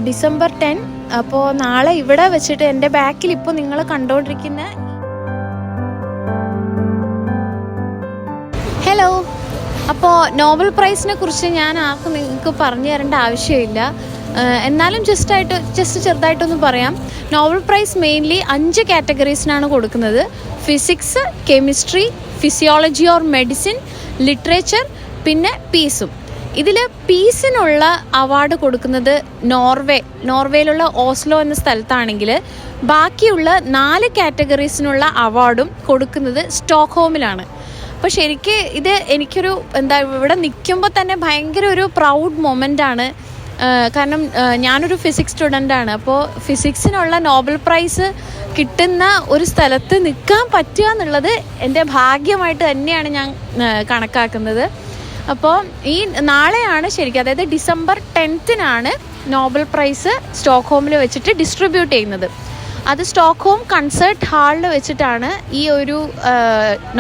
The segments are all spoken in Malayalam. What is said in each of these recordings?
ഡിസംബർ 10. അപ്പോൾ നാളെ ഇവിടെ വെച്ചിട്ട് എൻ്റെ ബാക്കിൽ ഇപ്പോൾ നിങ്ങൾ കണ്ടുകൊണ്ടിരിക്കുന്ന ഹലോ. അപ്പോൾ നോബൽ പ്രൈസിനെ കുറിച്ച് ഞാൻ ആർക്കും നിങ്ങൾക്ക് പറഞ്ഞു തരേണ്ട ആവശ്യമില്ല. എന്നാലും ജസ്റ്റ് ചെറുതായിട്ടൊന്ന് പറയാം. നോബൽ പ്രൈസ് മെയിൻലി 5 കാറ്റഗറീസിനാണ് കൊടുക്കുന്നത്. Physics, chemistry, physiology or medicine, literature, പിന്നെ പീസും. ഇതിൽ പീസിനുള്ള അവാർഡ് കൊടുക്കുന്നത് നോർവേയിലുള്ള ഓസ്ലോ എന്ന സ്ഥലത്താണെങ്കിൽ ബാക്കിയുള്ള 4 കാറ്റഗറീസിനുള്ള അവാർഡും കൊടുക്കുന്നത് സ്റ്റോക്ക്ഹോമിലാണ്. അപ്പോൾ ശരിക്ക് ഇത് എനിക്കൊരു ഇവിടെ നിൽക്കുമ്പോൾ തന്നെ ഭയങ്കര ഒരു പ്രൗഡ് മൊമെൻ്റാണ്. കാരണം ഞാനൊരു ഫിസിക്സ് സ്റ്റുഡൻ്റാണ്. അപ്പോൾ ഫിസിക്സിനുള്ള നോബൽ പ്രൈസ് കിട്ടുന്ന ഒരു സ്ഥലത്ത് നിൽക്കാൻ പറ്റുക എന്നുള്ളത് എൻ്റെ ഭാഗ്യമായിട്ട് തന്നെയാണ് ഞാൻ കണക്കാക്കുന്നത്. അപ്പോൾ ഈ നാളെയാണ് ശരിക്കും, അതായത് ഡിസംബർ 10 നോബൽ പ്രൈസ് സ്റ്റോക്ക്ഹോമിൽ വെച്ചിട്ട് ഡിസ്ട്രിബ്യൂട്ട് ചെയ്യുന്നത്. അത് സ്റ്റോക്ക്ഹോം കൺസേർട്ട് ഹാളിൽ വെച്ചിട്ടാണ് ഈ ഒരു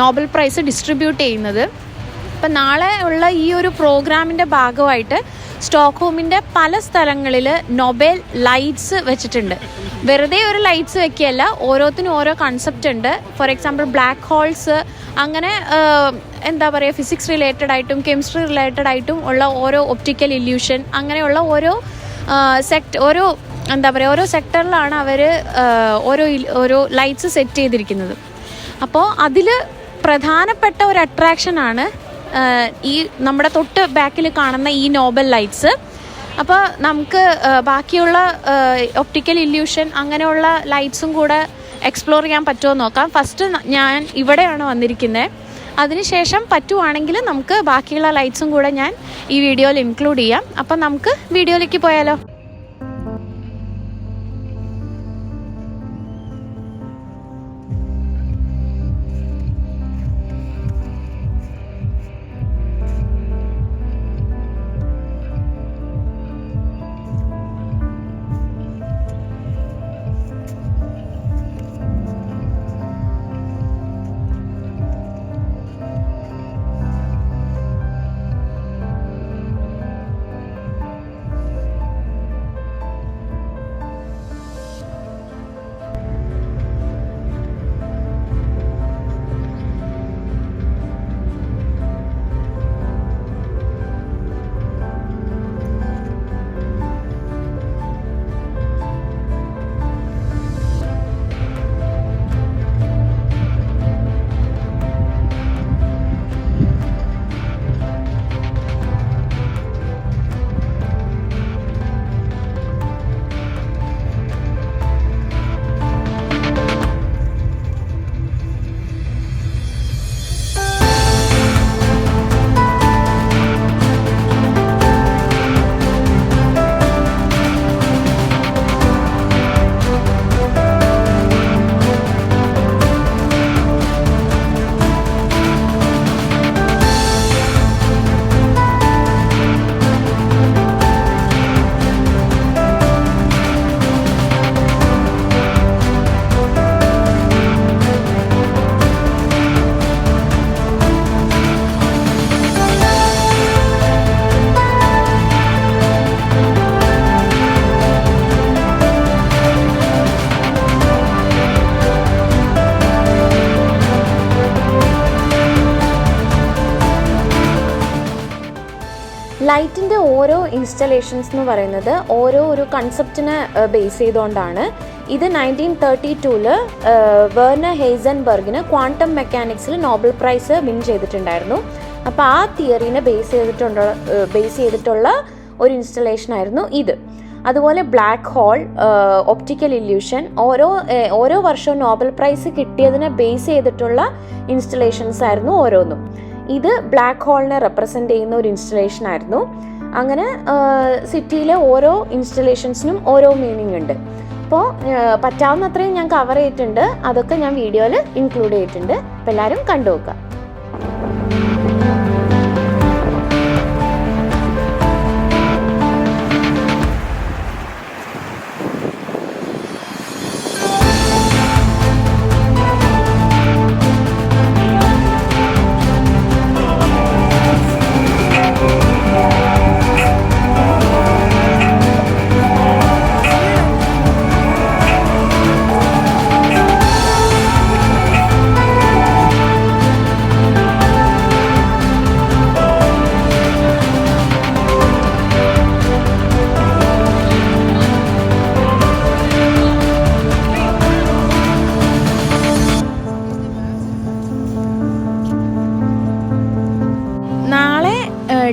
നോബൽ പ്രൈസ് ഡിസ്ട്രിബ്യൂട്ട് ചെയ്യുന്നത്. അപ്പം നാളെ ഉള്ള ഈ ഒരു പ്രോഗ്രാമിൻ്റെ ഭാഗമായിട്ട് സ്റ്റോക്ക്ഹോമിൻ്റെ പല സ്ഥലങ്ങളിൽ നൊബേൽ ലൈറ്റ്സ് വെച്ചിട്ടുണ്ട്. വെറുതെ ഒരു ലൈറ്റ്സ് വെക്കുകയല്ല, ഓരോത്തിനും ഓരോ കൺസെപ്റ്റ് ഉണ്ട്. ഫോർ എക്സാമ്പിൾ ബ്ലാക്ക് ഹോൾസ്, അങ്ങനെ ഫിസിക്സ് റിലേറ്റഡ് ആയിട്ടും കെമിസ്ട്രി റിലേറ്റഡ് ആയിട്ടും ഉള്ള ഓരോ ഒപ്റ്റിക്കൽ ഇല്യൂഷൻ, അങ്ങനെയുള്ള ഓരോ സെക്ടറിലാണ് അവർ ഓരോ ലൈറ്റ്സ് സെറ്റ് ചെയ്തിരിക്കുന്നത്. അപ്പോൾ അതിൽ പ്രധാനപ്പെട്ട ഒരു അട്രാക്ഷനാണ് ഈ നമ്മുടെ തൊട്ട് ബാക്കിൽ കാണുന്ന ഈ നോബൽ ലൈറ്റ്സ്. അപ്പോൾ നമുക്ക് ബാക്കിയുള്ള ഒപ്റ്റിക്കൽ ഇല്യൂഷൻ അങ്ങനെയുള്ള ലൈറ്റ്സും കൂടെ എക്സ്പ്ലോർ ചെയ്യാൻ പറ്റുമോ നോക്കാം. ഫസ്റ്റ് ഞാൻ ഇവിടെയാണ് വന്നിരിക്കുന്നത്. അതിനുശേഷം പറ്റുവാണെങ്കിൽ നമുക്ക് ബാക്കിയുള്ള ലൈറ്റ്സും കൂടെ ഞാൻ ഈ വീഡിയോയിൽ ഇൻക്ലൂഡ് ചെയ്യാം. അപ്പം നമുക്ക് വീഡിയോയിലേക്ക് പോയാലോ. ലൈറ്റിൻ്റെ ഓരോ ഇൻസ്റ്റലേഷൻസ് എന്ന് പറയുന്നത് ഓരോ ഒരു കൺസെപ്റ്റിനെ ബേസ് ചെയ്തുകൊണ്ടാണ്. ഇത് 1932 വെർണർ ഹെയ്സൻബർഗിന് ക്വാണ്ടം മെക്കാനിക്സിൽ നോബൽ പ്രൈസ് വിൻ ചെയ്തിട്ടുണ്ടായിരുന്നു. അപ്പോൾ ആ തിയറീനെ ബേസ് ചെയ്തിട്ടുള്ള ഒരു ഇൻസ്റ്റലേഷനായിരുന്നു ഇത്. അതുപോലെ ബ്ലാക്ക് ഹോൾ, ഒപ്റ്റിക്കൽ ഇല്യൂഷൻ, ഓരോ വർഷവും നോബൽ പ്രൈസ് കിട്ടിയതിനെ ബേസ് ചെയ്തിട്ടുള്ള ഇൻസ്റ്റലേഷൻസ് ആയിരുന്നു ഓരോന്നും. ഇത് ബ്ലാക്ക് ഹോളിനെ റെപ്രസെൻ്റ് ചെയ്യുന്ന ഒരു ഇൻസ്റ്റലേഷൻ ആയിരുന്നു. അങ്ങനെ സിറ്റിയിലെ ഓരോ ഇൻസ്റ്റലേഷൻസിനും ഓരോ മീനിങ് ഉണ്ട്. അപ്പോൾ പറ്റാവുന്നത്രയും ഞാൻ കവർ ചെയ്തിട്ടുണ്ട്. അതൊക്കെ ഞാൻ വീഡിയോയിൽ ഇൻക്ലൂഡ് ചെയ്തിട്ടുണ്ട്. അപ്പോൾ എല്ലാവരും കണ്ടു നോക്കുക.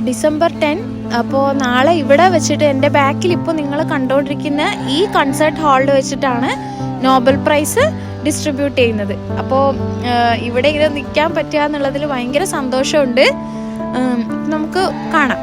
ഡിസംബർ 10. അപ്പോൾ നാളെ ഇവിടെ വെച്ചിട്ട് എൻ്റെ ബാക്കിൽ ഇപ്പോൾ നിങ്ങൾ കണ്ടുകൊണ്ടിരിക്കുന്ന ഈ കൺസേർട്ട് ഹാളിൽ വെച്ചിട്ടാണ് നോബൽ പ്രൈസ് ഡിസ്ട്രിബ്യൂട്ട് ചെയ്യുന്നത്. അപ്പോൾ ഇവിടെ ഇങ്ങനെ നിൽക്കാൻ പറ്റുക എന്നുള്ളതിൽ ഭയങ്കര സന്തോഷമുണ്ട്. നമുക്ക് കാണാം.